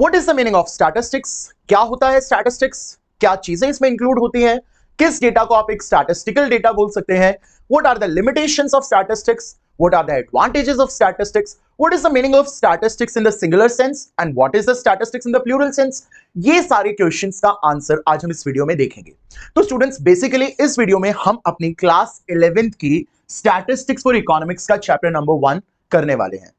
What is the meaning of statistics? क्या होता है स्टैटिस्टिक्स? क्या चीजें इसमें इंक्लूड होती हैं? किस डेटा को आप एक स्टैटिस्टिकल डेटा बोल सकते हैं? What are the limitations of statistics? What are the advantages of statistics? What is the meaning of statistics in the singular sense and what is the statistics in the plural sense? ये सारे questions का answer आज हम इस video में देखेंगे। तो students, basically इस वीडियो में हम अपनी क्लास 11th की स्टैटिस्टिक्स फॉर इकोनॉमिक्स का चैप्टर नंबर 1 करने वाले हैं।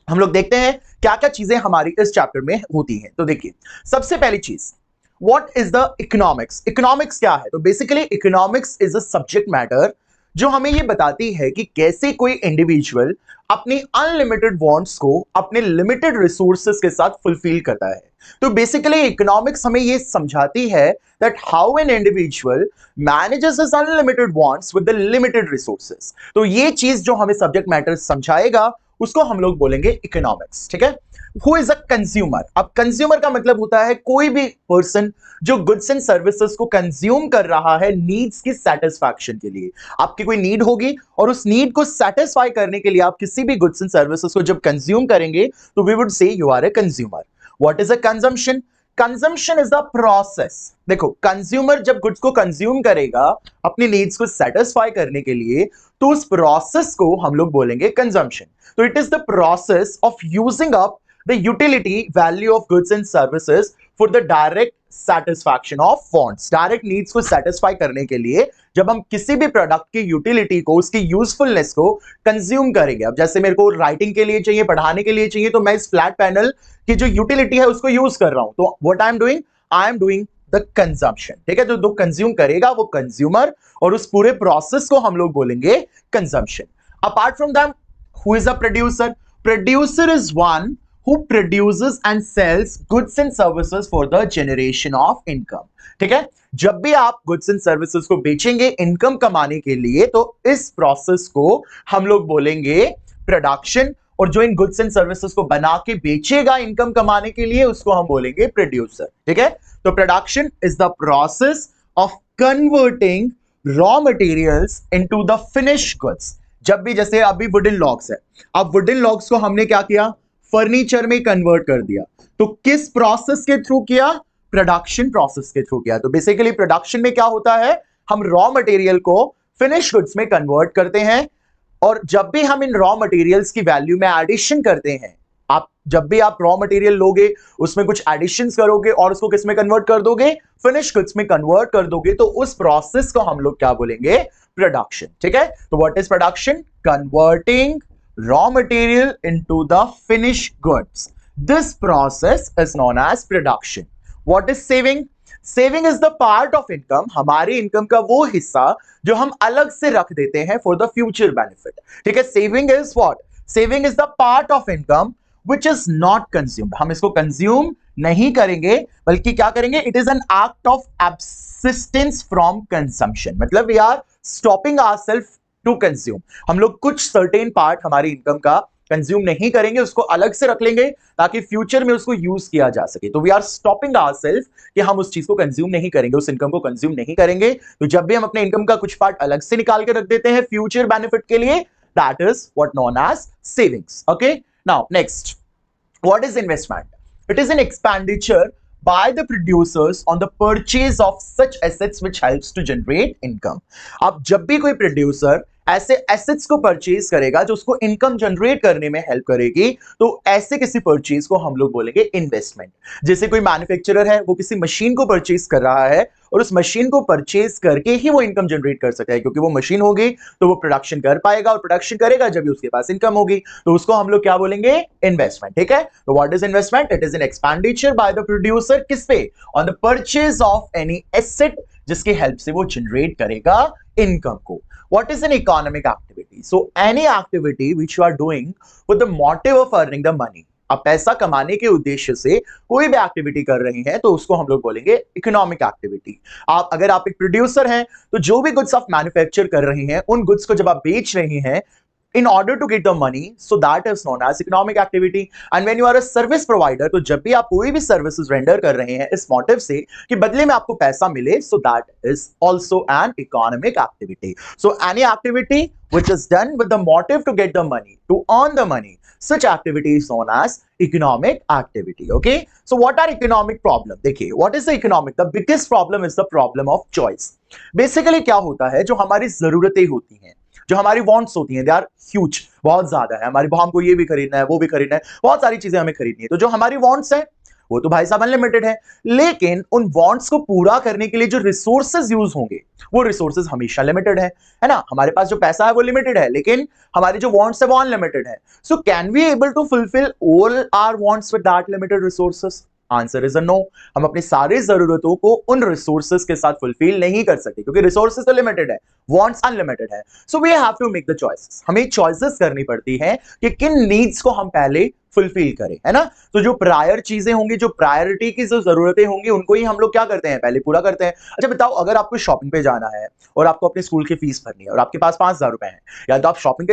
हम लोग देखते हैं क्या क्या चीजें हमारी इस चैप्टर में होती हैं। तो देखिए, सबसे पहली चीज, what is the economics? Economics क्या है? तो basically economics is a subject matter जो हमें ये बताती है कि कैसे कोई इंडिविजुअल अपनी अनलिमिटेड वांट्स को अपने लिमिटेड रिसोर्सेज के साथ फुलफिल करता है। तो बेसिकली इकोनॉमिक्स हमें ये समझाती है that how an individual manages his unlimited wants with the limited resources. तो ये चीज जो हमें सब्जेक्ट मैटर समझाएगा उसको हम लोग बोलेंगे इकोनॉमिक्स। ठीक है। Who is a consumer? अब कंज्यूमर का मतलब होता है कोई भी पर्सन जो गुड्स एंड सर्विसेज को कंज्यूम कर रहा है नीड्स की सेटिस्फैक्शन के लिए। आपकी कोई नीड होगी और उस नीड को सेटिस्फाई करने के लिए आप किसी भी गुड्स एंड सर्विसेज को जब कंज्यूम करेंगे तो we would say you are a consumer. What is a consumption? Consumption is the process. देखो, कंज्यूमर जब गुड्स को कंज्यूम करेगा अपनी नीड्स को सेटिस्फाई करने के लिए, तो उस प्रोसेस को हम लोग बोलेंगे कंजम्पशन। तो it is the process of using up the utility value of goods and services for the direct satisfaction of wants. Direct needs को सेटिस्फाई करने के लिए जब हम किसी भी प्रोडक्ट की यूटिलिटी को, उसकी यूजफुलनेस को कंज्यूम करेंगे। अब जैसे मेरे को राइटिंग के लिए चाहिए, पढ़ाने के लिए चाहिए, तो मैं इस फ्लैट पैनल की जो यूटिलिटी है उसको यूज कर रहा हूं। तो what I am doing the consumption. ठीक है। तो जो कंज्यूम करेगा वो कंज्यूमर, और उस पूरे प्रोसेस को हम लोग बोलेंगे consumption. Apart from that, who is a producer? Producer is one who produces and sells goods and services for the generation of income। ठीक है। जब भी आप गुड्स एंड सर्विसेज को बेचेंगे इनकम कमाने के लिए, तो इस प्रोसेस को हम लोग बोलेंगे प्रोडक्शन, और जो इन गुड्स एंड सर्विसेज को बना के बेचेगा इनकम कमाने के लिए उसको हम बोलेंगे प्रोड्यूसर। ठीक है। तो production is the process of converting raw materials into the finished goods. जब भी, जैसे अभी वुडन लॉग्स है, अब वुडन लॉग्स को हमने क्या किया? फर्नीचर में कन्वर्ट कर दिया। तो किस प्रोसेस के थ्रू किया? प्रोडक्शन प्रोसेस के थ्रू किया। तो बेसिकली प्रोडक्शन में क्या होता है? हम रॉ मटेरियल को फिनिश गुड्स में कन्वर्ट करते हैं, और जब भी हम इन रॉ मटेरियल्स की वैल्यू में एडिशन करते हैं, आप जब भी आप रॉ मटेरियल लोगे उसमें कुछ एडिशंस करोगे और उसको किस में कन्वर्ट कर दोगे? फिनिश गुड्स में कन्वर्ट कर दोगे, तो उस प्रोसेस को हम लोग क्या बोलेंगे? प्रोडक्शन। ठीक है। तो what is production? Converting raw material into the finished goods. This process is known as production. What is saving? Saving is the part of income, हमारी इनकम का वो हिस्सा जो हम अलग से रख देते हैं for the future benefit। ठीक है। Saving is what? Saving is the part of income which is not consumed। हम इसको consume नहीं करेंगे, बल्कि क्या करेंगे? It is an act of abstinence from consumption। मतलब we are stopping ourselves to consume. हम लोग कुछ सर्टेन पार्ट हमारी इनकम का कंज्यूम नहीं करेंगे, उसको अलग से रख लेंगे ताकि फ्यूचर में उसको यूज किया जा सके। तो वी आर स्टॉपिंग आवरसेल्फ कि हम उस चीज को कंज्यूम नहीं करेंगे, उस इनकम को कंज्यूम नहीं करेंगे। तो जब भी हम अपने इनकम का कुछ पार्ट अलग से निकाल के रख देते हैं फ्यूचर बेनिफिट के लिए, that is what known as savings. Okay, now next, what is investment? It is an expenditure by the producers on the purchase of such assets which helps to generate income। अब जब भी कोई producer ऐसे assets को purchase करेगा जो उसको income generate करने में हेल्प करेगी, तो ऐसे किसी परचेज को हम लोग बोलेंगे इन्वेस्टमेंट। जैसे कोई मैन्युफैक्चरर है, वो किसी मशीन को परचेज कर रहा है और उस मशीन को परचेज करके ही वो इनकम जनरेट कर सकता है, क्योंकि वो मशीन होगी तो वो प्रोडक्शन कर पाएगा, और प्रोडक्शन करेगा जब भी उसके पास इनकम होगी, तो उसको हम लोग क्या बोलेंगे? इन्वेस्टमेंट। ठीक है। तो what is investment? It is an expenditure by the producer, किस पे? On the purchase of any asset जिसकी हेल्प से वो जनरेट करेगा इनकम को। What is an economic activity? So any activity which you are doing with the motive of earning the money। आप पैसा कमाने के उद्देश्य से कोई भी एक्टिविटी कर रहे हैं तो उसको हम लोग बोलेंगे इकोनॉमिक एक्टिविटी। अगर आप एक प्रोड्यूसर हैं तो जो भी गुड्स आप मैन्युफैक्चर कर रहे हैं, उन गुड्स को जब आप बेच रहे हैं in order to get the money, so that is known as economic activity. And when you are a service provider, तो जब भी आप कोई भी सर्विसेज रेंडर कर रहे हैं इस मोटिव से कि बदले में आपको पैसा मिले, so that is also an economic activity. So any activity which is done with the motive to get the money, to earn the money, such activity is known as economic activity. Okay, so what are economic problem? देखिए, what is the economic? The biggest problem is the problem of choice. Basically क्या होता है, जो हमारी जरूरतें होती हैं, जो हमारी वांट्स होती हैं, दे आर ह्यूज, बहुत ज्यादा है हमारी, हमको ये भी खरीदना है, वो भी खरीदना है, बहुत सारी चीजें हमें खरीदनी है। तो जो हमारी वांट्स हैं वो तो भाई साहब अनलिमिटेड है, लेकिन उन वांट्स को पूरा करने के लिए जो रिसोर्सेज यूज होंगे वो रिसोर्सेज हमेशा लिमिटेड है ना। हमारे पास जो पैसा है वो लिमिटेड है, लेकिन हमारी जो वांट्स है वो अनलिमिटेड है। So can we able to fulfil all our wants with that limited resources? Answer is a no. हम अपनी सारी जरूरतों को उन रिसोर्सेज के साथ फुलफिल नहीं कर सकते, क्योंकि रिसोर्सेज तो लिमिटेड है, वांट्स अनलिमिटेड है। So we have to make the choices. हमें चॉइसेस करनी पड़ती है कि किन नीड्स को हम पहले फुलफिल करें, है ना। तो जो प्रायर चीजें होंगी, जो प्रायोरिटी की जो जरूरतें होंगी, उनको ही हम लोग क्या करते हैं, पहले पूरा करते हैं। अच्छा बताओ, अगर आपको शॉपिंग पे जाना है और आपको अपने स्कूल की फीस भरनी है और आपके पास 5,000 रुपए हैं, या तो आप शॉपिंग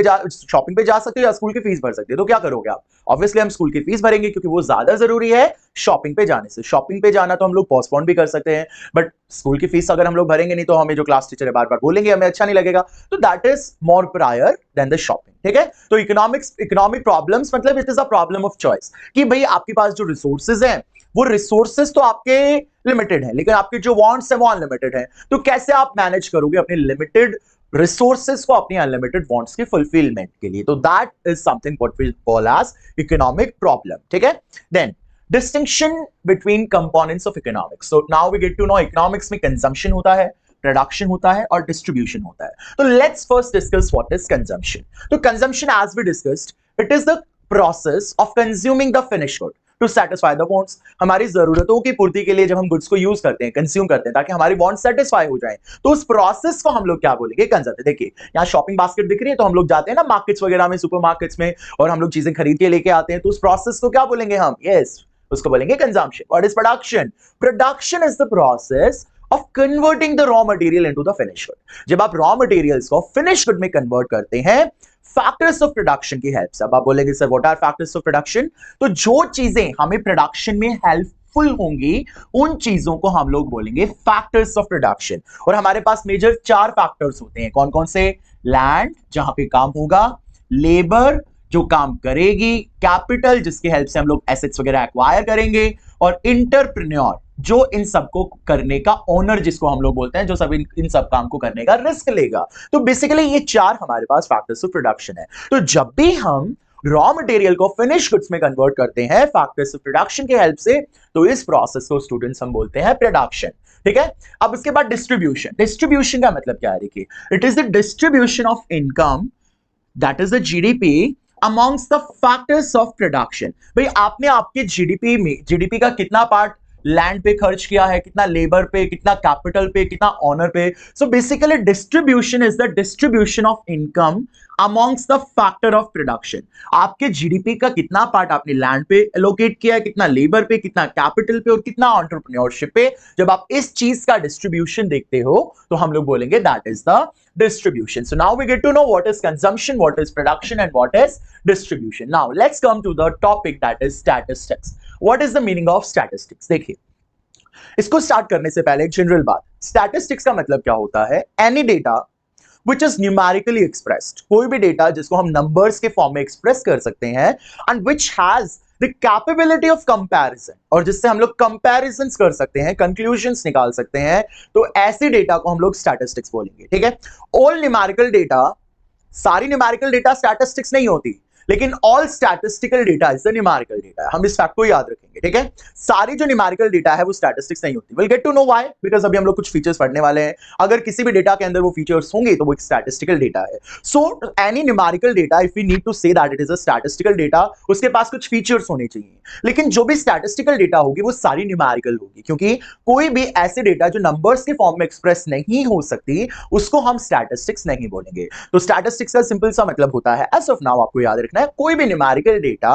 पे जा सकते हो या स्कूल की फीस भर सकते हो, तो क्या करोगे आप? ऑब्वियसली हम स्कूल की फीस भरेंगे, क्योंकि वो ज्यादा जरूरी है शॉपिंग पे जाने से। शॉपिंग पे जाना तो हम लोग पोस्टपोन भी कर सकते हैं, बट स्कूल की फीस अगर हम लोग भरेंगे नहीं तो हमें जो क्लास टीचर है बार बार बोलेंगे, हमें अच्छा नहीं लगेगा। तो that is more prior than the shopping, ठीक है। तो इकोनॉमिक प्रॉब्लम्स मतलब it is a problem of choice, कि भाई आपके पास जो रिसोर्सेज हैं वो रिसोर्सेज तो आपके लिमिटेड है, लेकिन आपके जो वांट्स है वो अनलिमिटेड है। तो कैसे आप मैनेज करोगे अपने लिमिटेड रिसोर्सेज को अपनी अनलिमिटेड वांट्स के फुलफिलमेंट के लिए? तो that is something what we call as economic problem, ठीक है। Then distinction between components of economics. So now we get to know, economics में कंजम्पशन होता है, प्रोडक्शन होता है और डिस्ट्रीब्यूशन होता है। तो let's first discuss what is consumption. तो consumption, as we discussed, it is the process of consuming the finish good to satisfy the wants. हमारी जरूरतों की पूर्ति के लिए जब हम गुड्स को यूज करते हैं, कंज्यूम करते हैं, ताकि हमारी वांट्स सेटिस्फाई हो जाएं, तो उस प्रोसेस को हम लोग क्या बोलेंगे, कंजम्पशन। देखिए यहाँ शॉपिंग बास्केट दिख रही है, तो हम लोग जाते हैं ना मार्केट्स वगैरह में, सुपरमार्केट्स में, और हम लोग चीजें खरीद के लेके आते हैं, तो उस प्रोसेस को क्या बोलेंगे हम? यस, उसको बोलेंगे consumption. What is production? Production is the process of converting the raw material into the finished good। जब आप raw materials को finished good में convert करते हैं factors of production की help से। अब आप बोलेंगे sir what are factors of production? तो जो चीजें हमें production में हेल्पफुल होंगी उन चीजों को हम लोग बोलेंगे factors of production। और हमारे पास मेजर 4 फैक्टर्स होते हैं। कौन कौन से? लैंड, जहां पे काम होगा, लेबर, जो काम करेगी, कैपिटल, जिसकी हेल्प से हम लोग एसेट्स वगैरह एक्वायर करेंगे, और इंटरप्रेन्योर, जो इन सबको करने का ओनर, जिसको हम लोग बोलते हैं, जो सब इन सब काम को करने का रिस्क लेगा। तो बेसिकली ये 4 हमारे पास फैक्टर्स ऑफ प्रोडक्शन है। तो जब भी हम रॉ मटेरियल को फिनिश गुड्स में कन्वर्ट करते हैं फैक्टर्स ऑफ प्रोडक्शन की हेल्प से, तो इस प्रोसेस को स्टूडेंट्स हम बोलते हैं प्रोडक्शन, ठीक है। अब इसके बाद डिस्ट्रीब्यूशन। डिस्ट्रीब्यूशन का मतलब क्या है? देखिए, it is the distribution of income, that is the GDP, amongst the factors of production। भाई आपने आपके जीडीपी में, जीडीपी का कितना पार्ट लैंड पे खर्च किया है, कितना लेबर पे, कितना कैपिटल पे, कितना ऑनर पे। So basically distribution is the distribution of income amongst the factor of production. आपके जीडीपी का कितना पार्ट आपने लैंड पे एलोकेट किया है, कितना लेबर पे, कितना कैपिटल पे और कितना एंटरप्रेन्योरशिप पे। जब आप इस चीज का डिस्ट्रीब्यूशन देखते हो तो हम लोग बोलेंगे that is the distribution। So now we get to know what is consumption, what is production and what is distribution। Now let's come to the topic that is statistics। What is the meaning of statistics? देखिए, इसको start करने से पहले एक general बात, statistics का मतलब क्या होता है? Any data which is numerically expressed, कोई भी डेटा जिसको हम नंबर्स के फॉर्म में एक्सप्रेस कर सकते हैं, and which has the capability of comparison, और जिससे हम लोग comparisons कर सकते हैं, conclusions निकाल सकते हैं, तो ऐसे डेटा को हम लोग statistics बोलेंगे, ठीक है। all numerical data, सारी numerical data statistics नहीं होती, लेकिन all statistical data is the numerical data. हम इस फैक्ट को याद रखेंगे, ठीक है। सारी जो न्यूमेरिकल डेटा है वो स्टैटिस्टिक्स नहीं होती। Will get to know why, because अभी हम लोग कुछ फीचर्स पढ़ने वाले हैं। अगर किसी भी डेटा के अंदर वो फीचर्स होंगे तो वो एक स्टैटिस्टिकल डेटा है। So any numerical data, if we need to say that it is a statistical data, उसके पास कुछ फीचर्स होने चाहिए। लेकिन जो भी स्टैटिस्टिकल डेटा होगी वो सारी न्यूमेरिकल होगी, क्योंकि कोई भी ऐसे डेटा जो नंबर्स के फॉर्म में एक्सप्रेस नहीं हो सकती उसको हम स्टैटिस्टिक्स नहीं बोलेंगे। तो स्टैटिस्टिक्स का सिंपल सा मतलब होता है, एज ऑफ नाउ आपको याद रखना है, कोई भी न्यूमेरिकल डेटा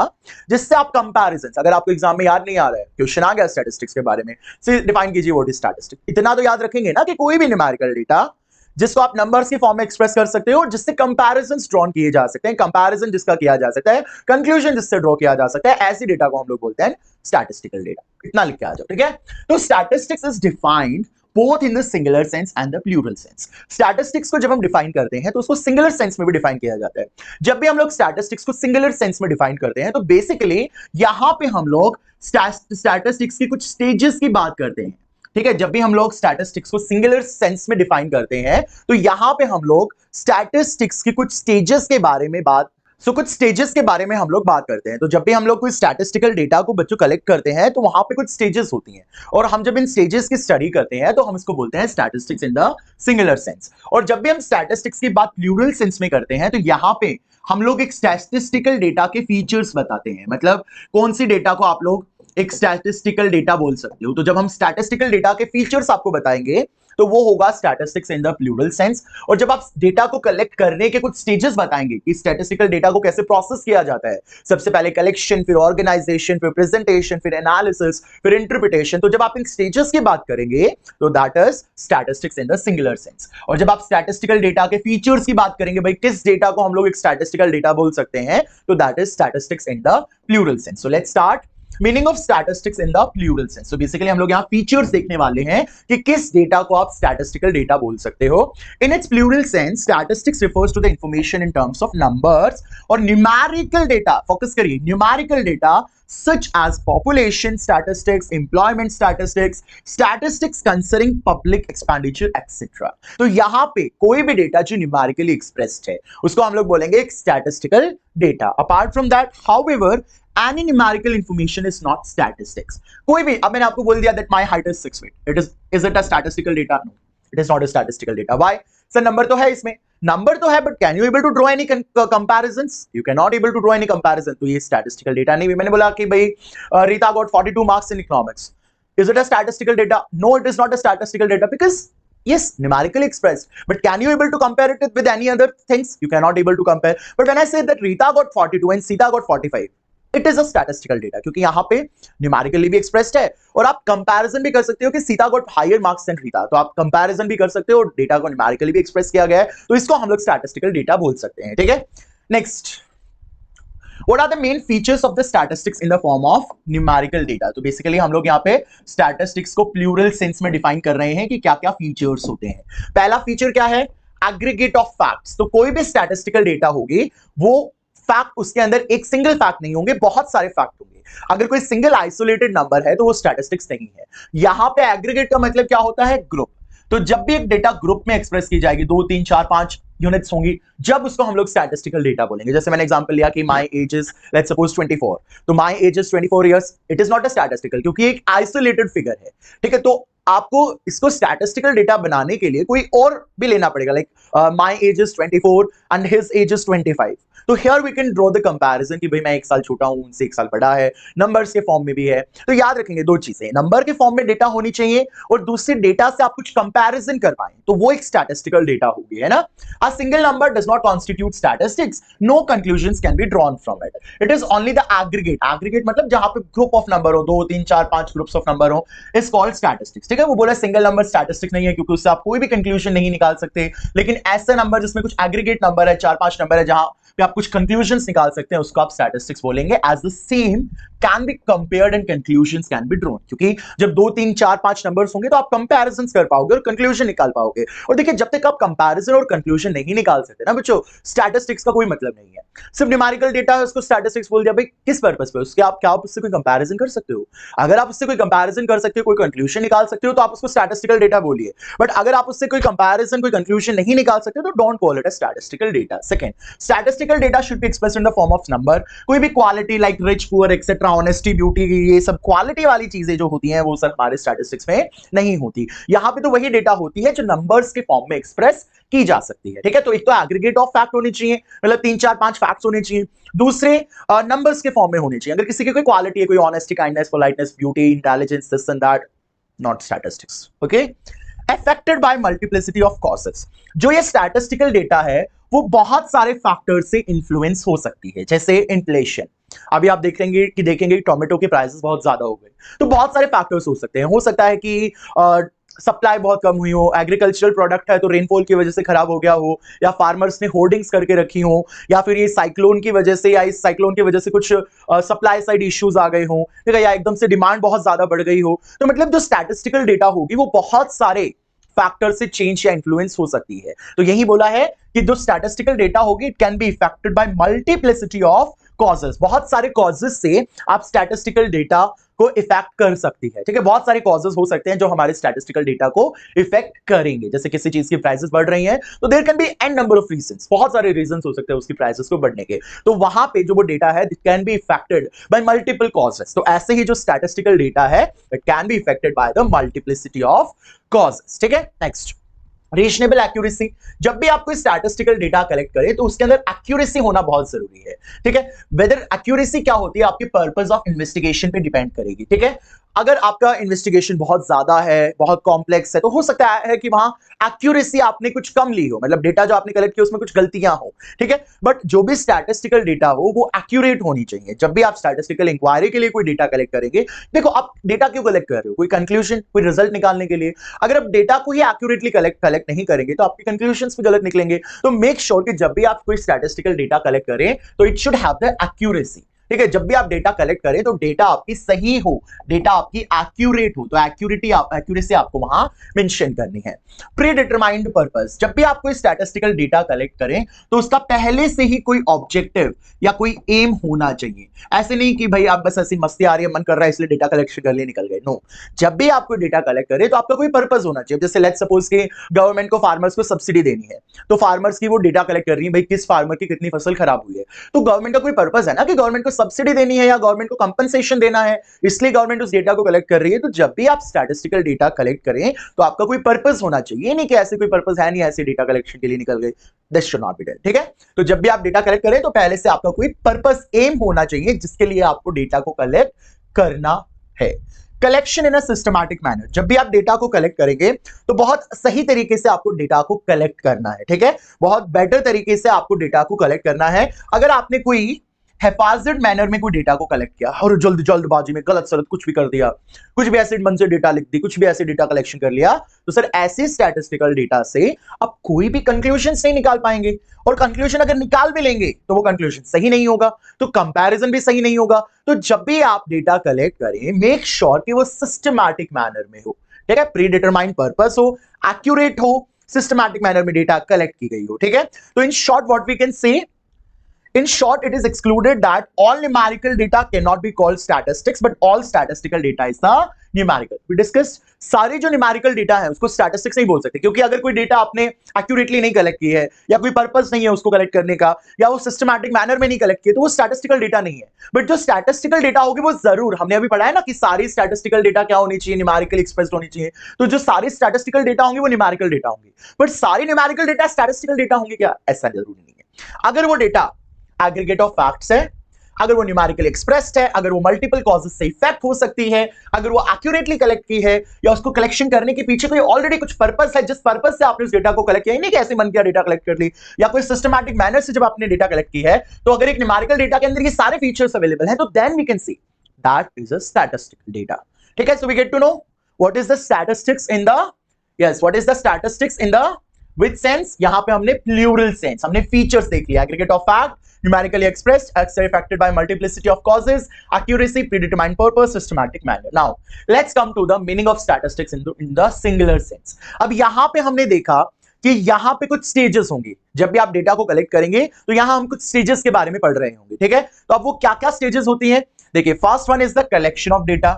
जिससे आप कंपैरिजन, अगर आपको एग्जाम में याद नहीं आ रहा है, क्वेश्चन आ गया स्टैटिस्टिक्स के बारे में, से डिफाइन कीजिए व्हाट इज स्टैटिस्टिक्स, इतना तो याद रखेंगे ना कि कोई भी न्यूमेरिकल डेटा जिसको आप नंबर्स की फॉर्म में एक्सप्रेस कर सकते हो, जिससे कंपैरिजंस ड्रॉन किए जा सकते हैं, कंपैरिजन जिसका किया जा सकता है, कंक्लूजन जिससे ड्रॉ किया जा सकता है, ऐसी डेटा को हम लोग बोलते हैं स्टैटिस्टिकल डेटा। इतना लिख के आ जाओ, ठीक है। तो statistics is defined both in the singular sense and the plural sense। Statistics को जब हम डिफाइन करते हैं तो उसको सिंगुलर सेंस में भी डिफाइन किया जाता है। जब भी हम लोग स्टैटिस्टिक्स को सिंगुलर सेंस में डिफाइन करते हैं तो बेसिकली यहां पे हम लोग स्टैटिस्टिक्स की कुछ स्टेजेस की बात करते हैं, ठीक है। जब भी हम लोग स्टैटिस्टिक्स को सिंगुलर सेंस में डिफाइन करते हैं तो यहां पे हम लोग स्टैटिस्टिक्स की कुछ स्टेजेस के बारे में कुछ स्टेजेस के बारे में हम लोग बात करते हैं। तो जब भी हम लोग कोई स्टैटिस्टिकल डेटा को बच्चों कलेक्ट करते हैं तो वहां पे कुछ स्टेजेस होती हैं, और हम जब इन स्टेजेस की स्टडी करते हैं तो हम इसको बोलते हैं statistics in the singular sense. और जब भी हम स्टैटिस्टिक्स की बात प्लूरल सेंस में करते हैं तो यहां पे हम लोग एक स्टैटिस्टिकल डेटा के फीचर्स बताते हैं, मतलब कौन सी डेटा को आप लोग एक स्टैटिस्टिकल डेटा बोल सकते हो। तो जब हम स्टैटिस्टिकल डेटा के फीचर्स आपको बताएंगे तो वो होगा statistics in the plural sense. और जब आप डेटा को कलेक्ट करने के कुछ स्टेजेस बताएंगे कि स्टैटिस्टिकल डेटा को कैसे प्रोसेस किया जाता है, सबसे पहले कलेक्शन, फिर ऑर्गेनाइजेशन, फिर प्रेजेंटेशन, फिर एनालिसिस, फिर इंटरप्रिटेशन, तो जब आप इन स्टेजेस की बात करेंगे तो that is statistics in the singular sense. और जब आप स्टैटिस्टिकल डेटा के फीचर्स की बात करेंगे, भाई किस डेटा को हम लोग एक स्टैटिस्टिकल डेटा बोल सकते हैं, तो that is statistics in the plural sense. So let's start meaning of statistics in the plural sense. तो बेसिकली हम लोग यहां फीचर्स देखने वाले हैं कि किस डेटा को आप स्टैटिस्टिकल डेटा बोल सकते हो। In its plural sense statistics refers to the information in terms of numbers और न्यूमेरिकल डेटा, फोकस करिए, numerical data such as population statistics, employment statistics, statistics concerning public expenditure etc। तो यहां पे कोई भी डेटा जो न्यूमेरिकली एक्सप्रेस्ड है उसको हम लोग बोलेंगे एक statistical data. Apart from that, however, any numerical information is not statistics। कोई भी, अब मैंने आपको बोल दिया that my height is 6 feet, is it a statistical data? No, it is not a statistical data। Why? Sir number तो है इसमें, नंबर तो है, but can you able to draw any comparisons? You can not able to draw any comparison. तो ये statistical data नहीं। मैंने बोला कि भाई Rita got 42 marks in economics, is it a statistical data? No, it is not a statistical data because yes, numerically expressed, but can you able to compare it with any other things? You cannot able to compare। but when I say that Rita got 42 and Sita got 45, it is a statistical data, क्योंकि यहां पे numerically भी expressed है और आप comparison भी कर सकते हो कि Sita got higher marks than Rita, तो आप कंपैरिजन भी कर सकते हो और डेटा को न्यूमेरिकली भी एक्सप्रेस किया गया है, तो इसको हम लोग स्टैटिस्टिकल डेटा बोल सकते हैं, ठीक है। Next, What are the main features of the statistics in the form of numerical data? तो बेसिकली हम लोग यहाँ पे स्टैटिस्टिक्स को प्लूरल सेंस में डिफाइन कर रहे हैं कि क्या क्या फीचर्स होते हैं। पहला फीचर क्या है? Aggregate of facts. तो कोई भी स्टैटिस्टिकल डेटा होगी वो फैक्ट, उसके अंदर एक सिंगल फैक्ट नहीं होंगे, बहुत सारे फैक्ट होंगे। अगर कोई सिंगल आइसोलेटेड नंबर है तो वो स्टैटिस्टिक्स नहीं है। यहां पे एग्रीगेट का मतलब क्या होता है? ग्रुप। तो जब भी एक डेटा ग्रुप में एक्सप्रेस की जाएगी, 2 3 4 5 यूनिट्स होंगी, जब उसको हम लोग स्टैटिस्टिकल डेटा बोलेंगे। जैसे मैंने एग्जांपल लिया कि my age is let's suppose 24, तो my age is 24 years, it is not a statistical, क्योंकि एक आइसोलेटेड फिगर है, ठीक है। तो आपको इसको स्टैटिस्टिकल डेटा बनाने के लिए कोई और भी लेना पड़ेगा, like my age is 24 and his age is 25। तो here we can draw the comparison कि भाई मैं 1 साल छोटा हूं, उनसे 1 साल बड़ा है, नंबर्स के फॉर्म में भी है। तो याद रखेंगे 2 चीजें, नंबर के फॉर्म में डेटा होनी चाहिए और दूसरे डेटा से आप कुछ कंपैरिजन कर पाए, तो वो एक स्टैटिस्टिकल डेटा होगी, है ना। A single number does not constitute statistics, no conclusions can be drawn from it, it is only the aggregate. Aggregate मतलब जहां पे ग्रुप ऑफ नंबर हो, 2 3 4 5 ग्रुप्स ऑफ नंबर हो, इज कॉल्ड स्टैटिस्टिक्स, ठीक है। वो बोला सिंगल नंबर स्टैटिस्टिक्स नहीं है क्योंकि उससे आप कोई भी कंक्लूजन नहीं निकाल सकते, लेकिन ऐसा नंबर जिसमें कुछ एग्रीगेट नंबर है, 4 5 नंबर है, जहां पे आप कुछ कंक्लूजन्स निकाल सकते हैं, उसको आप स्टैटिस्टिक्स बोलेंगे। As the same can be compared and conclusions can be drawn, क्योंकि जब 2 3 4 5 नंबर्स होंगे तो आप कंपैरिजंस कर पाओगे और कंक्लूजन निकाल पाओगे। और देखिए जब तक आप कंपैरिजन और कंक्लूजन नहीं निकाल सकते ना बच्चों, स्टैटिस्टिक्स का कोई मतलब नहीं है। सिर्फ न्यूमेरिकल डेटा है उसको स्टैटिस्टिक्स बोल दिया, भाई किस पर्पस पे? उसके आप क्या आप उससे कोई कंपैरिजन कर सकते हो? अगर आप उससे कोई कंपैरिजन कर सकते हो, कोई कंक्लूजन निकाल सकते हो, तो आप उसको स्टैटिस्टिकल डेटा बोलिए। बट अगर आप उससे कोई कंपैरिजन, कोई कंक्लूजन नहीं निकाल सकते तो don't call it a statistical data. Second, statistical data should be expressed in the form of number. कोई भी quality like rich poor etcetera, honesty, beauty, ये सब क्वालिटी वाली चीजें जो होती हैं वो सर हमारे स्टैटिस्टिक्स में नहीं होती। यहां पे तो वही डेटा होती है जो नंबर्स के फॉर्म में एक्सप्रेस की जा सकती है, ठीक है। तो एक तो एग्रीगेट ऑफ फैक्ट होनी चाहिए, मतलब 3 4 5 फैक्ट्स होने चाहिए। दूसरे नंबर्स के फॉर्म में होने चाहिए। अगर किसी की कोई क्वालिटी है, कोई honesty, kindness, politeness, beauty, intelligence, this and that, not statistics, okay. Affected by multiplicity of causes. जो ये स्टैटिस्टिकल डेटा है वो बहुत सारे फैक्टर से इंफ्लुएंस हो सकती है, जैसे इन्फ्लेशन। अभी आप देखेंगे टोमेटो के प्राइसेस बहुत ज्यादा हो गए, तो बहुत सारे फैक्टर्स हो सकते हैं। हो सकता है कि सप्लाई बहुत कम हुई हो, एग्रीकल्चरल प्रोडक्ट है तो रेनफॉल की वजह से खराब हो गया हो, या फार्मर्स ने होर्डिंग्स करके रखी हो, या फिर ये साइक्लोन की वजह से या इस साइक्लोन की वजह से कुछ सप्लाई साइड इश्यूज आ गए हो, ठीक है, या एकदम से डिमांड बहुत ज्यादा बढ़ गई हो। तो मतलब जो स्टैटिस्टिकल डेटा होगी वो बहुत सारे फैक्टर से चेंज या इन्फ्लुएंस हो सकती है। तो यही बोला है कि जो स्टैटिस्टिकल डेटा होगी it can be affected by multiplicity of causes, बहुत सारे कॉजेस से आप स्टैटिस्टिकल डेटा को इफेक्ट कर सकती है, ठीक है। बहुत सारे कॉजेस हो सकते हैं जो हमारे स्टैटिस्टिकल डेटा को इफेक्ट करेंगे। जैसे किसी चीज की प्राइसेस बढ़ रही हैं तो there can be an number of reasons, बहुत सारे रीजंस हो सकते हैं उसकी प्राइसेस को बढ़ने के। तो वहां पे जो वो डेटा है it can be affected bye multiple causes. तो ऐसे ही जो स्टैटिस्टिकल डेटा है it can be affected by the multiplicity of causes, ठीक है। Next, reasonable accuracy. जब भी आप कोई स्टैटिस्टिकल डेटा कलेक्ट करें तो उसके अंदर एक्यूरेसी होना बहुत जरूरी है, ठीक है। वेदर एक्यूरेसी क्या होती है आपके पर्पस ऑफ इन्वेस्टिगेशन पे डिपेंड करेगी, ठीक है। अगर आपका इन्वेस्टिगेशन बहुत ज्यादा है, बहुत कॉम्प्लेक्स है, तो हो सकता है कि वहां एक्यूरेसी आपने कुछ कम ली हो, मतलब डेटा जो आपने कलेक्ट किया उसमें कुछ गलतियां हो, ठीक है। बट जो भी स्टैटिस्टिकल डेटा हो वो एक्यूरेट होनी चाहिए। जब भी आप स्टैटिस्टिकल इंक्वायरी के लिए कोई डेटा कलेक्ट करेंगे, देखो आप डेटा क्यों कलेक्ट कर रहे हो, कोई कंक्लूजन, कोई रिजल्ट निकालने के लिए। अगर आप डेटा को ही एक्यूरेटली कलेक्ट नहीं करेंगे तो आपके कंक्लूजन्स भी गलत निकलेंगे। तो मेक श्योर कि जब भी आप कोई स्टैटिस्टिकल डेटा कलेक्ट करें तो it should have the accuracy, ठीक है। जब भी आप डेटा कलेक्ट करें तो डेटा आपकी सही हो, डेटा आपकी एक्यूरेट हो, तो एक्यूरेसी आपको वहां मेंशन करनी है। प्री डिटरमाइंड पर्पस, जब भी आप कोई स्टैटिस्टिकल डेटा कलेक्ट करें तो उसका पहले से ही कोई ऑब्जेक्टिव या कोई एम होना चाहिए। ऐसे नहीं कि भाई आप बस ऐसी मस्ती आ रही है, मन कर रहा है इसलिए डेटा कलेक्शन कर लिए निकल गए, नो। जब भी आप कोई डेटा कलेक्ट करें तो आपका कोई पर्पस होना चाहिए। जैसे लेट्स सपोज कि गवर्नमेंट को फार्मर्स को सब्सिडी देनी है, तो फार्मर्स की वो डेटा कलेक्ट कर रही है, भाई किस फार्मर की कितनी फसल खराब हुई है। तो गवर्नमेंट का कोई पर्पस है ना कि गवर्नमेंट को सब्सिडी देनी है या गवर्नमेंट को कंपनसेशन देना है, इसलिए गवर्नमेंट उस डेटा को कलेक्ट कर रही है। तो जब भी आप स्टैटिस्टिकल डेटा कलेक्ट करें तो आपका कोई पर्पस होना चाहिए, नहीं कि ऐसे कोई पर्पस है नहीं, ऐसे डेटा कलेक्शन के लिए निकल गए, this should not be done, ठीक है। तो जब भी आप डेटा कलेक्ट करें तो पहले से आपका कोई पर्पस, एम होना चाहिए जिसके लिए आपको डेटा को कलेक्ट करना है। Collection in a systematic manner, जब भी आप डेटा को कलेक्ट करेंगे तो बहुत सही तरीके से आपको डेटा को कलेक्ट करना है, ठीक है। बहुत बेटर तरीके से आपको डेटा को कलेक्ट करना है। अगर आपने कोई हैफाजर्ड मैनर में कोई डेटा को कलेक्ट किया और जल्दबाजी में गलत सलत कुछ भी कर दिया, कुछ भी ऐसे मन से डेटा लिख दी, कुछ भी ऐसे डेटा कलेक्शन कर लिया, तो सर ऐसे स्टैटिस्टिकल डेटा से आप कोई भी कंक्लूजन नहीं निकाल पाएंगे। और कंक्लूजन अगर निकाल भी लेंगे तो वो कंक्लूजन सही नहीं होगा, तो कंपैरिजन भी सही नहीं होगा। तो जब भी आप डेटा कलेक्ट करें मेक श्योर कि वो सिस्टमैटिक मैनर में हो, ठीक है। प्री डिटरमाइंड पर्पस हो, एक्यूरेट हो, सिस्टमैटिक मैनर में डेटा कलेक्ट की गई हो, ठीक है। तो in short what we can say, in short it is excluded that all numerical data cannot be called statistics but all statistical data is the numerical। we discussed सारे जो numerical data है उसको स्टैटिस्टिक्स नहीं बोल सकते, क्योंकि अगर कोई डेटा आपने एक्यूरेटली नहीं कलेक्ट की है या कोई पर्पस नहीं है उसको कलेक्ट करने का या वो सिस्टमैटिक मैनर में नहीं कलेक्ट किया तो वो स्टैटिस्टिकल डेटा नहीं है। बट जो स्टैटिस्टिकल डेटा होगी वो जरूर, हमने अभी पढ़ा है ना कि सारी स्टैटिस्टिकल डेटा क्या होनी चाहिए, न्यूमेरिकली एक्सप्रेस्ड होनी चाहिए। तो जो सारी स्टैटिस्टिकल डेटा होंगे वो न्यूमेरिकल डेटा होंगे, बट सारी न्यूमेरिकल डेटा स्टैटिस्टिकल डेटा होंगे क्या, ऐसा जरूरी नहीं है। अगर वो डेटा एग्रीगेट ऑफ फैक्ट्स है, अगर वो न्यूमेरिकली एक्सप्रेस्ड है, अगर वो मल्टीपल कॉजेस से इफेक्ट हो सकती है, अगर वो एक्यूरेटली कलेक्ट की है या उसको कलेक्शन करने के पीछे कोई ऑलरेडी कुछ पर्पस है जिस पर्पस से आपने उस डेटा को कलेक्ट किया, नहीं कि ऐसे मन किया डेटा कलेक्ट कर ली, या कोई सिस्टमैटिक मैनर से जब आपने डेटा कलेक्ट की है, तो अगर एक न्यूमेरिकल डेटा के अंदर ये सारे फीचर्स अवेलेबल हैं तो then we can see that is a statistical data, ठीक है। So we get to know what is the statistics in the, yes what is the statistics in the which sense, यहां पे हमने plural sense, हमने features देख लिया, aggregate of fact, numerically expressed, affected by multiplicity of causes, accuracy, predetermined purpose, systematic manner. Now let's come to the meaning of statistics in the singular sense. अब यहां पे हमने देखा कि यहां पे कुछ स्टेजेस होंगे, जब भी आप डेटा को कलेक्ट करेंगे तो यहां हम कुछ स्टेजेस के बारे में पढ़ रहे होंगे, ठीक है। तो अब वो क्या क्या स्टेजेस होती हैं, देखिए first one is the collection of data,